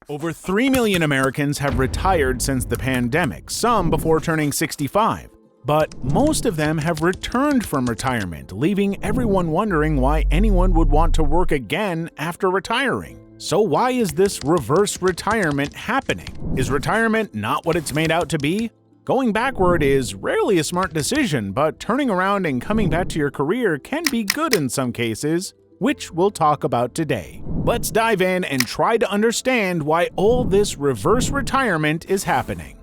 Over 3 million Americans have retired since the pandemic, some before turning 65. But most of them have returned from retirement, leaving everyone wondering why anyone would want to work again after retiring. So why is this reverse retirement happening? Is retirement not what it's made out to be? Going backward is rarely a smart decision, but turning around and coming back to your career can be good in some cases, which we'll talk about today. Let's dive in and try to understand why all this reverse retirement is happening.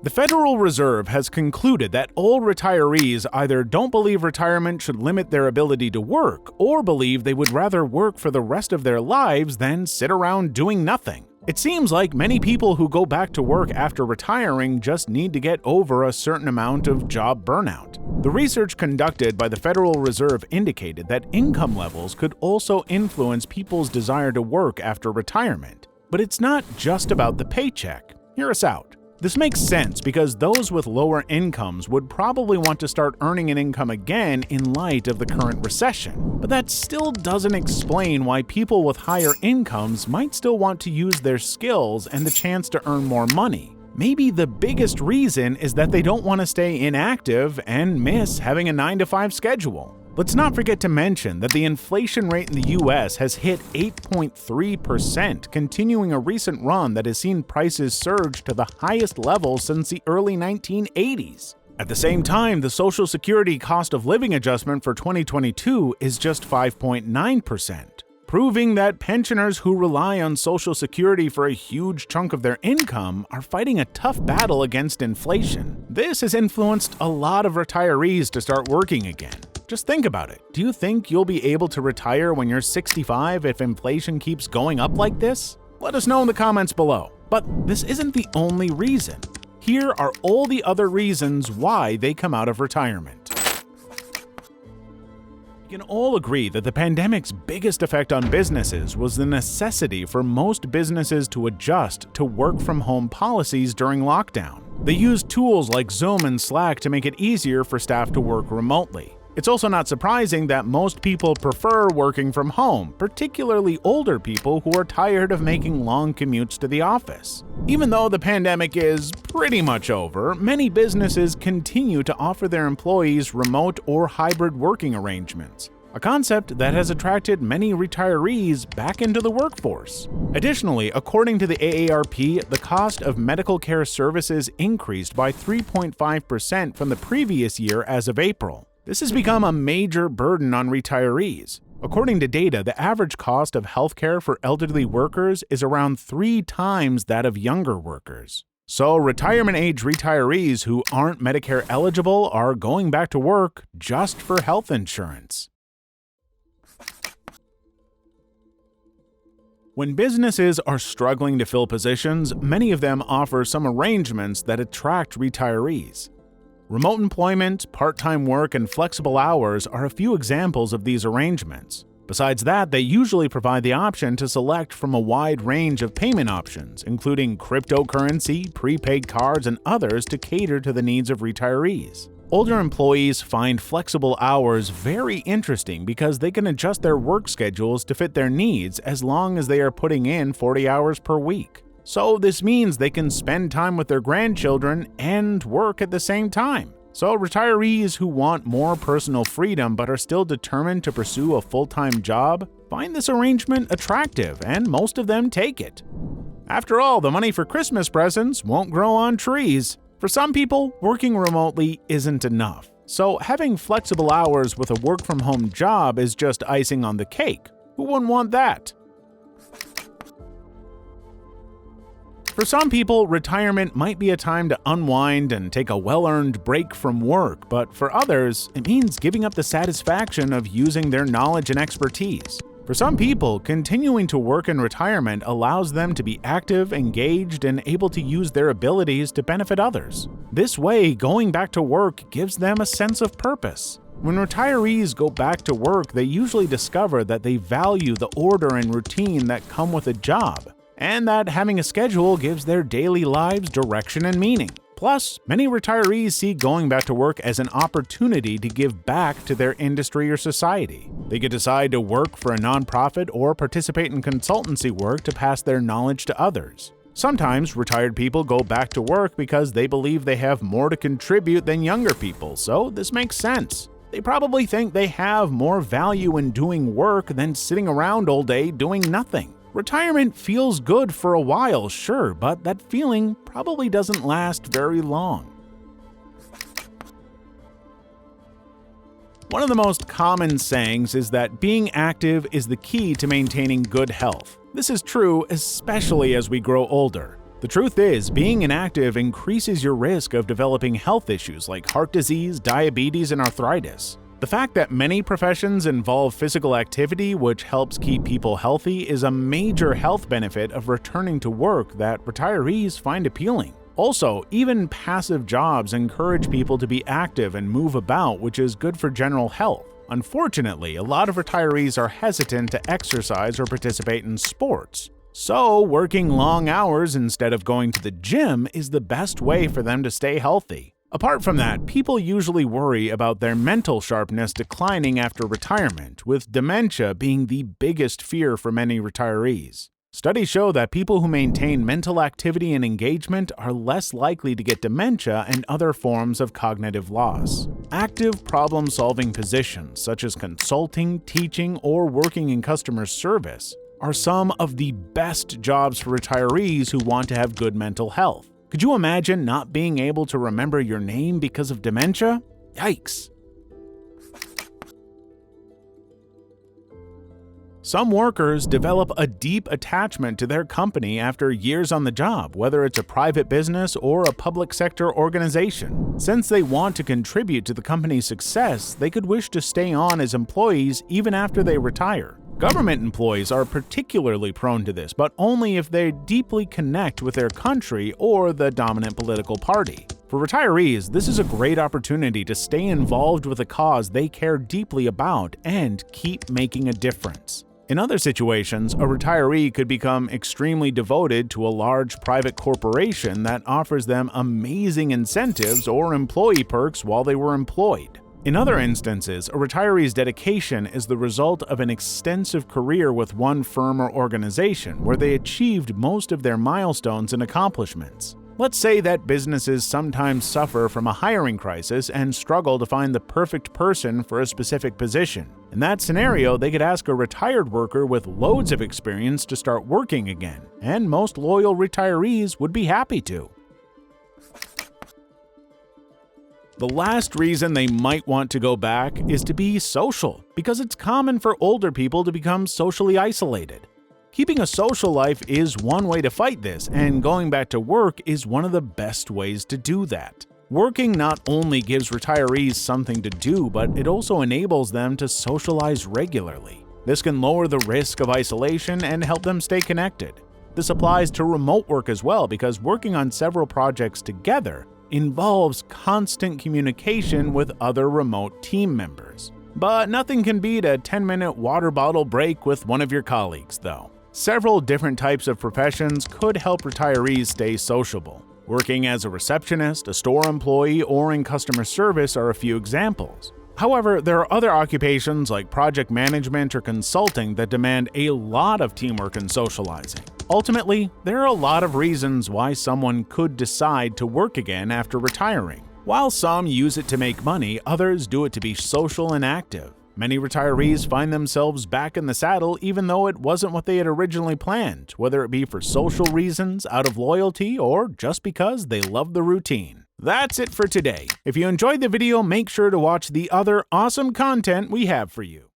The Federal Reserve has concluded that all retirees either don't believe retirement should limit their ability to work or believe they would rather work for the rest of their lives than sit around doing nothing. It seems like many people who go back to work after retiring just need to get over a certain amount of job burnout. The research conducted by the Federal Reserve indicated that income levels could also influence people's desire to work after retirement. But it's not just about the paycheck. Hear us out. This makes sense because those with lower incomes would probably want to start earning an income again in light of the current recession. But that still doesn't explain why people with higher incomes might still want to use their skills and the chance to earn more money. Maybe the biggest reason is that they don't want to stay inactive and miss having a 9-to-5 schedule. Let's not forget to mention that the inflation rate in the US has hit 8.3%, continuing a recent run that has seen prices surge to the highest level since the early 1980s. At the same time, the Social Security cost of living adjustment for 2022 is just 5.9%, proving that pensioners who rely on Social Security for a huge chunk of their income are fighting a tough battle against inflation. This has influenced a lot of retirees to start working again. Just think about it. Do you think you'll be able to retire when you're 65 if inflation keeps going up like this? Let us know in the comments below. But this isn't the only reason. Here are all the other reasons why they come out of retirement. We can all agree that the pandemic's biggest effect on businesses was the necessity for most businesses to adjust to work-from-home policies during lockdown. They used tools like Zoom and Slack to make it easier for staff to work remotely. It's also not surprising that most people prefer working from home, particularly older people who are tired of making long commutes to the office. Even though the pandemic is pretty much over, many businesses continue to offer their employees remote or hybrid working arrangements, a concept that has attracted many retirees back into the workforce. Additionally, according to the AARP, the cost of medical care services increased by 3.5% from the previous year as of April. This has become a major burden on retirees. According to data, the average cost of healthcare for elderly workers is around 3 times that of younger workers. So retirement-age retirees who aren't Medicare eligible are going back to work just for health insurance. When businesses are struggling to fill positions, many of them offer some arrangements that attract retirees. Remote employment, part-time work, and flexible hours are a few examples of these arrangements. Besides that, they usually provide the option to select from a wide range of payment options, including cryptocurrency, prepaid cards, and others to cater to the needs of retirees. Older employees find flexible hours very interesting because they can adjust their work schedules to fit their needs as long as they are putting in 40 hours per week. So this means they can spend time with their grandchildren and work at the same time. So retirees who want more personal freedom but are still determined to pursue a full-time job find this arrangement attractive, and most of them take it. After all, the money for Christmas presents won't grow on trees. For some people, working remotely isn't enough. So having flexible hours with a work-from-home job is just icing on the cake. Who wouldn't want that? For some people, retirement might be a time to unwind and take a well-earned break from work, but for others, it means giving up the satisfaction of using their knowledge and expertise. For some people, continuing to work in retirement allows them to be active, engaged, and able to use their abilities to benefit others. This way, going back to work gives them a sense of purpose. When retirees go back to work, they usually discover that they value the order and routine that come with a job, and that having a schedule gives their daily lives direction and meaning. Plus, many retirees see going back to work as an opportunity to give back to their industry or society. They could decide to work for a nonprofit or participate in consultancy work to pass their knowledge to others. Sometimes retired people go back to work because they believe they have more to contribute than younger people, so this makes sense. They probably think they have more value in doing work than sitting around all day doing nothing. Retirement feels good for a while, sure, but that feeling probably doesn't last very long. One of the most common sayings is that being active is the key to maintaining good health. This is true especially as we grow older. The truth is, being inactive increases your risk of developing health issues like heart disease, diabetes, and arthritis. The fact that many professions involve physical activity, which helps keep people healthy, is a major health benefit of returning to work that retirees find appealing. Also, even passive jobs encourage people to be active and move about, which is good for general health. Unfortunately, a lot of retirees are hesitant to exercise or participate in sports. So, working long hours instead of going to the gym is the best way for them to stay healthy. Apart from that, people usually worry about their mental sharpness declining after retirement, with dementia being the biggest fear for many retirees. Studies show that people who maintain mental activity and engagement are less likely to get dementia and other forms of cognitive loss. Active problem-solving positions, such as consulting, teaching, or working in customer service, are some of the best jobs for retirees who want to have good mental health. Could you imagine not being able to remember your name because of dementia? Yikes! Some workers develop a deep attachment to their company after years on the job, whether it's a private business or a public sector organization. Since they want to contribute to the company's success, they could wish to stay on as employees even after they retire. Government employees are particularly prone to this, but only if they deeply connect with their country or the dominant political party. For retirees, this is a great opportunity to stay involved with a cause they care deeply about and keep making a difference. In other situations, a retiree could become extremely devoted to a large private corporation that offers them amazing incentives or employee perks while they were employed. In other instances, a retiree's dedication is the result of an extensive career with one firm or organization where they achieved most of their milestones and accomplishments. Let's say that businesses sometimes suffer from a hiring crisis and struggle to find the perfect person for a specific position. In that scenario, they could ask a retired worker with loads of experience to start working again, and most loyal retirees would be happy to. The last reason they might want to go back is to be social, because it's common for older people to become socially isolated. Keeping a social life is one way to fight this, and going back to work is one of the best ways to do that. Working not only gives retirees something to do, but it also enables them to socialize regularly. This can lower the risk of isolation and help them stay connected. This applies to remote work as well, because working on several projects together involves constant communication with other remote team members. But nothing can beat a 10-minute water bottle break with one of your colleagues, though. Several different types of professions could help retirees stay sociable. Working as a receptionist, a store employee, or in customer service are a few examples. However, there are other occupations like project management or consulting that demand a lot of teamwork and socializing. Ultimately, there are a lot of reasons why someone could decide to work again after retiring. While some use it to make money, others do it to be social and active. Many retirees find themselves back in the saddle even though it wasn't what they had originally planned, whether it be for social reasons, out of loyalty, or just because they love the routine. That's it for today. If you enjoyed the video, make sure to watch the other awesome content we have for you.